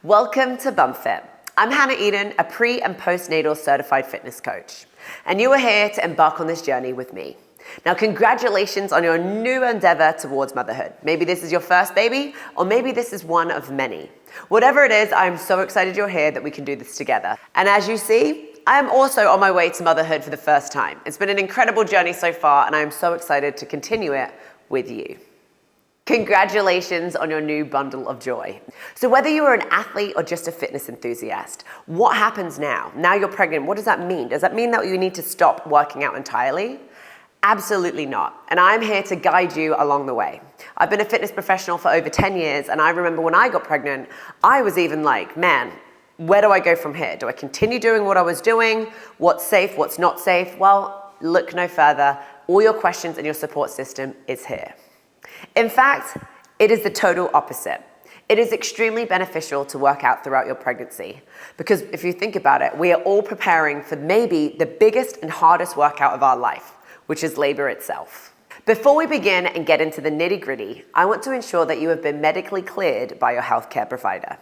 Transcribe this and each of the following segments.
Welcome to BumpFit. I'm Hannah Eden, a pre- and postnatal certified fitness coach, and you are here to embark on this journey with me. Now, congratulations on your new endeavor towards motherhood. Maybe this is your first baby, or maybe this is one of many. Whatever it is, I'm so excited you're here that we can do this together. And as you see, I am also on my way to motherhood for the first time. It's been an incredible journey so far, and I am so excited to continue it with you. Congratulations on your new bundle of joy. So whether you are an athlete or just a fitness enthusiast, what happens now? Now you're pregnant, what does that mean? Does that mean that you need to stop working out entirely? Absolutely not. And I'm here to guide you along the way. I've been a fitness professional for over 10 years, and I remember when I got pregnant, I was even like, man, where do I go from here? Do I continue doing what I was doing? What's safe, what's not safe? Well, look no further. All your questions and your support system is here. In fact, it is the total opposite. It is extremely beneficial to work out throughout your pregnancy because if you think about it, we are all preparing for maybe the biggest and hardest workout of our life, which is labor itself. Before we begin and get into the nitty-gritty, I want to ensure that you have been medically cleared by your healthcare provider.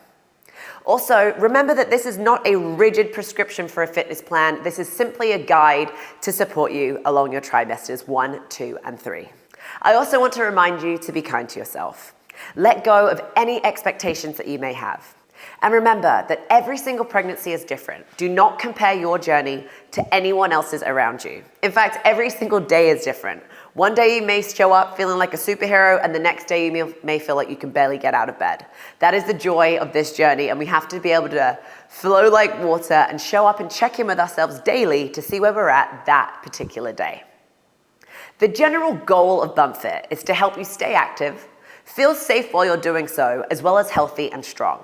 Also, remember that this is not a rigid prescription for a fitness plan. This is simply a guide to support you along your trimesters 1, 2, and 3. I also want to remind you to be kind to yourself. Let go of any expectations that you may have. And remember that every single pregnancy is different. Do not compare your journey to anyone else's around you. In fact, every single day is different. One day you may show up feeling like a superhero, and the next day you may feel like you can barely get out of bed. That is the joy of this journey, and we have to be able to flow like water and show up and check in with ourselves daily to see where we're at that particular day. The general goal of BumpFit is to help you stay active, feel safe while you're doing so, as well as healthy and strong.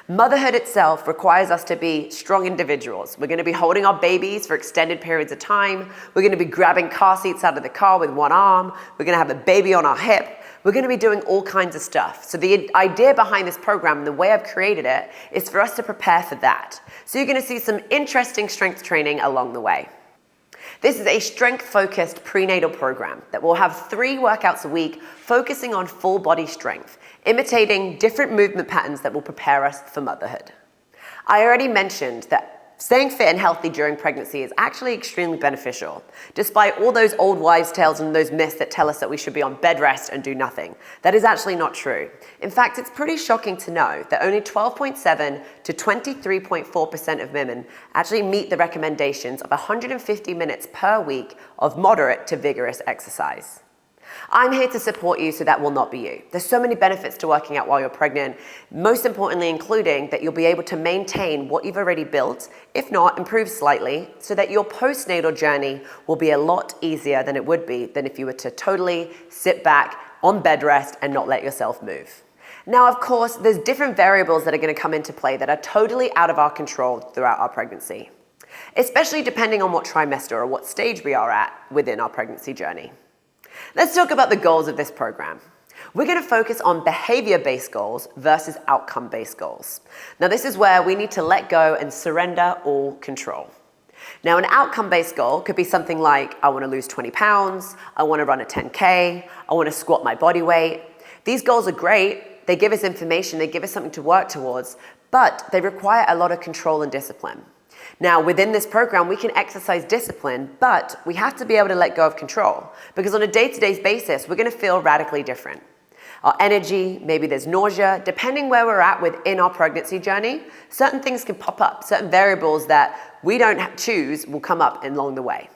Motherhood itself requires us to be strong individuals. We're going to be holding our babies for extended periods of time. We're going to be grabbing car seats out of the car with one arm. We're going to have a baby on our hip. We're going to be doing all kinds of stuff. So the idea behind this program and the way I've created it is for us to prepare for that. So you're going to see some interesting strength training along the way. This is a strength-focused prenatal program that will have 3 workouts a week focusing on full body strength, imitating different movement patterns that will prepare us for motherhood. I already mentioned that staying fit and healthy during pregnancy is actually extremely beneficial, despite all those old wives' tales and those myths that tell us that we should be on bed rest and do nothing. That is actually not true. In fact, it's pretty shocking to know that only 12.7 to 23.4% of women actually meet the recommendations of 150 minutes per week of moderate to vigorous exercise. I'm here to support you so that will not be you. There's so many benefits to working out while you're pregnant, most importantly including that you'll be able to maintain what you've already built, if not improve slightly, so that your postnatal journey will be a lot easier than it would be than if you were to totally sit back on bed rest and not let yourself move. Now, of course, there's different variables that are going to come into play that are totally out of our control throughout our pregnancy, especially depending on what trimester or what stage we are at within our pregnancy journey. Let's talk about the goals of this program. We're going to focus on behavior-based goals versus outcome-based goals. Now, this is where we need to let go and surrender all control. Now, an outcome-based goal could be something like, I want to lose 20 pounds, I want to run a 10K, I want to squat my body weight. These goals are great. They give us information, they give us something to work towards, but they require a lot of control and discipline. Now, within this program, we can exercise discipline, but we have to be able to let go of control because on a day-to-day basis, we're going to feel radically different. Our energy, maybe there's nausea, depending where we're at within our pregnancy journey, certain things can pop up, certain variables that we don't choose will come up along the way.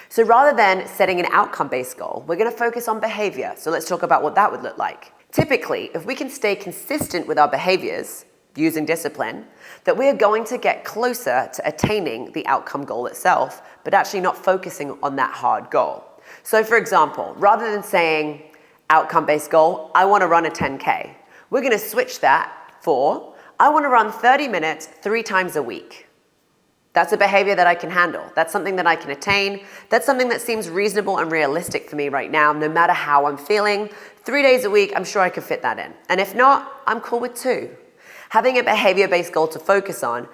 So rather than setting an outcome-based goal, we're going to focus on behavior. So let's talk about what that would look like. Typically, if we can stay consistent with our behaviors, using discipline, that we are going to get closer to attaining the outcome goal itself, but actually not focusing on that hard goal. So for example, rather than saying outcome-based goal, I want to run a 10K, we're going to switch that for, I want to run 30 minutes 3 times a week. That's a behavior that I can handle. That's something that I can attain. That's something that seems reasonable and realistic for me right now, no matter how I'm feeling. 3 days a week, I'm sure I could fit that in. And if not, I'm cool with 2. Having a behavior-based goal to focus on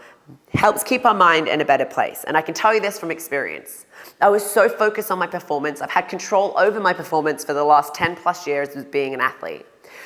helps keep our mind in a better place. And I can tell you this from experience. I was so focused on my performance. I've had control over my performance for the last 10 plus years as being an athlete.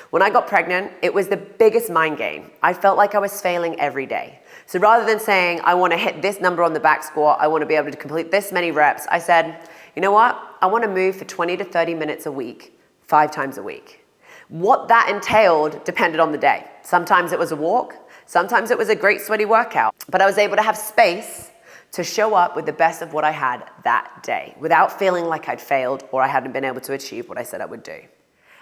When I got pregnant, it was the biggest mind game. I felt like I was failing every day. So rather than saying, I want to hit this number on the back squat, I want to be able to complete this many reps, I said, you know what? I want to move for 20 to 30 minutes a week, 5 times a week. What that entailed depended on the day. Sometimes it was a walk, sometimes it was a great sweaty workout, but I was able to have space to show up with the best of what I had that day without feeling like I'd failed or I hadn't been able to achieve what I said I would do.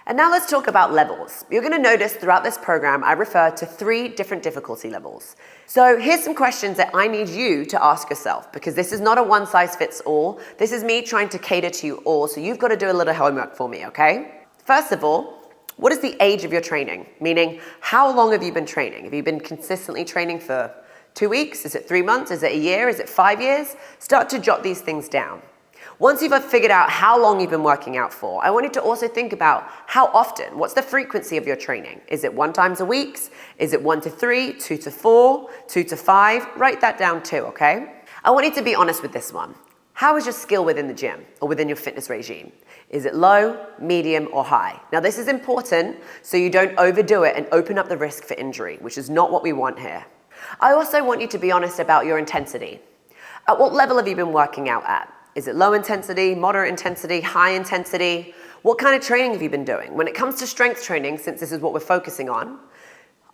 And now let's talk about levels. You're gonna notice throughout this program, I refer to 3 different difficulty levels. So here's some questions that I need you to ask yourself, because this is not a one size fits all. This is me trying to cater to you all, so you've got to do a little homework for me, okay? First of all, what is the age of your training? Meaning, how long have you been training? Have you been consistently training for 2 weeks? Is it 3 months? Is it a year? Is it 5 years? Start to jot these things down. Once you've figured out how long you've been working out for, I want you to also think about how often. What's the frequency of your training? Is it 1 time a week? Is it 1 to 3, 2 to 4, 2 to 5? Write that down too, okay? I want you to be honest with this one. How is your skill within the gym or within your fitness regime? Is it low, medium, or high? Now this is important so you don't overdo it and open up the risk for injury, which is not what we want here. I also want you to be honest about your intensity. At what level have you been working out at? Is it low intensity, moderate intensity, high intensity? What kind of training have you been doing? When it comes to strength training, since this is what we're focusing on,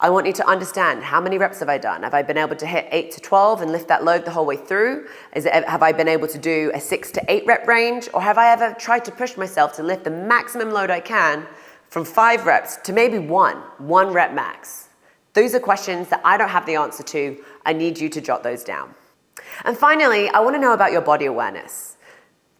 I want you to understand, how many reps have I done? Have I been able to hit 8 to 12 and lift that load the whole way through? Have I been able to do a 6 to 8 rep range? Or have I ever tried to push myself to lift the maximum load I can from 5 reps to maybe 1 rep max? Those are questions that I don't have the answer to. I need you to jot those down. And finally, I want to know about your body awareness.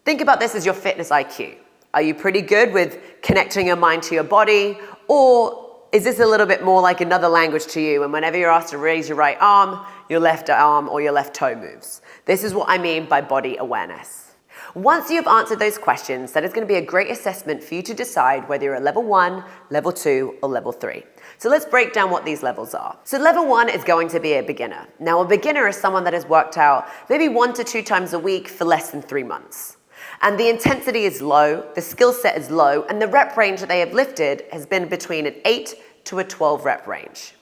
Think about this as your fitness IQ. Are you pretty good with connecting your mind to your body? Or is this a little bit more like another language to you, and whenever you're asked to raise your right arm, your left arm or your left toe moves? This is what I mean by body awareness. Once you've answered those questions, that is going to be a great assessment for you to decide whether you're a level 1, level 2, or level 3. So let's break down what these levels are. So level 1 is going to be a beginner. Now a beginner is someone that has worked out maybe 1 to 2 times a week for less than 3 months. And the intensity is low, the skill set is low, and the rep range that they have lifted has been between an 8 to a 12 rep range.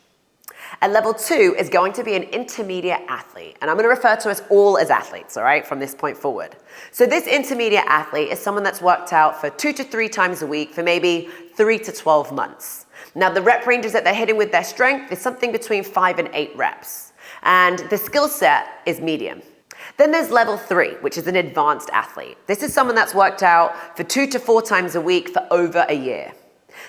And level 2 is going to be an intermediate athlete. And I'm going to refer to us all as athletes, all right, from this point forward. So this intermediate athlete is someone that's worked out for 2 to 3 times a week for maybe 3 to 12 months. Now the rep ranges that they're hitting with their strength is something between 5 and 8 reps. And the skill set is medium. Then there's level 3, which is an advanced athlete. This is someone that's worked out for 2 to 4 times a week for over a year.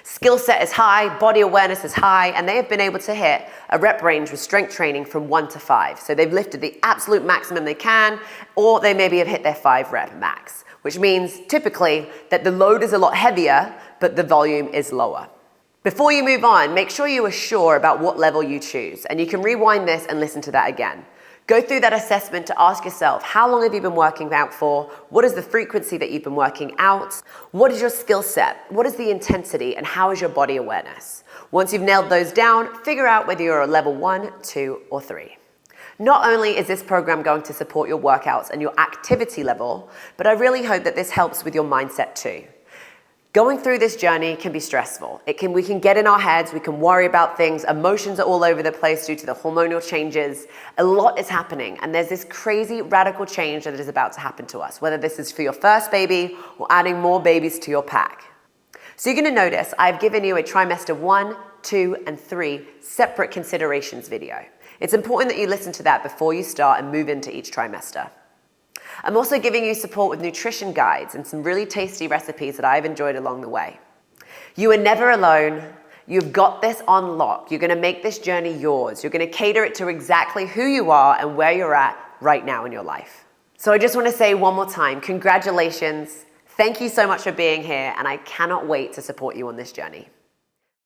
Skill set is high, body awareness is high, and they have been able to hit a rep range with strength training from 1 to 5. So they've lifted the absolute maximum they can, or they maybe have hit their 5 rep max, which means typically that the load is a lot heavier, but the volume is lower. Before you move on, make sure you are sure about what level you choose, and you can rewind this and listen to that again. Go through that assessment to ask yourself, how long have you been working out for? What is the frequency that you've been working out? What is your skill set? What is the intensity? And how is your body awareness? Once you've nailed those down, figure out whether you're a level 1, 2, or 3. Not only is this program going to support your workouts and your activity level, but I really hope that this helps with your mindset too. Going through this journey can be stressful. We can get in our heads, we can worry about things, emotions are all over the place due to the hormonal changes. A lot is happening, and there's this crazy radical change that is about to happen to us, whether this is for your first baby or adding more babies to your pack. So you're gonna notice I've given you a trimester 1, 2, and 3 separate considerations video. It's important that you listen to that before you start and move into each trimester. I'm also giving you support with nutrition guides and some really tasty recipes that I've enjoyed along the way. You are never alone. You've got this on lock. You're gonna make this journey yours. You're gonna cater it to exactly who you are and where you're at right now in your life. So I just wanna say one more time, congratulations. Thank you so much for being here, and I cannot wait to support you on this journey.